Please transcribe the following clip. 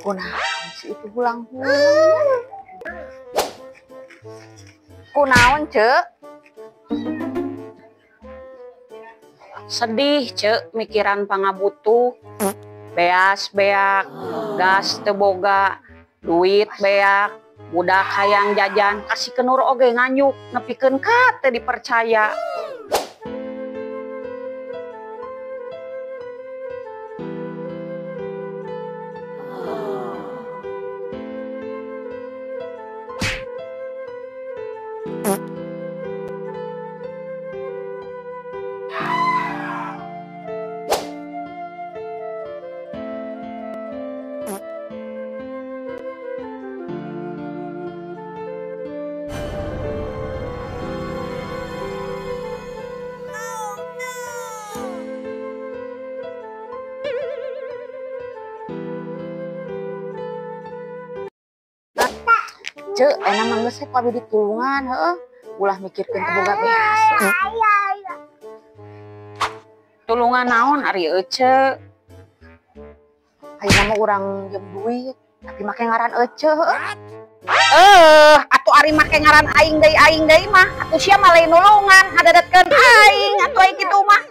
Kunaon sih itu hulang-hulang? Kunaon, Cek? Sedih cek mikiran pangabutuh beas beak gas teboga duit beak budak hayang jajan kasih kenur oge nganyuk nepikeun ka teu dipercaya. Cek, enak mah geus ku abi ditulungan, heuh. Ulah mikirkeun teu boga beas. Tulungan naon ari Ece? Ayeuna mah urang jeung duit, tapi make ngaran Ece, heuh. Atuh ari make ngaran aing deui mah atuh sia mah lain nulungan hadadatkeun aing atuh kitu mah.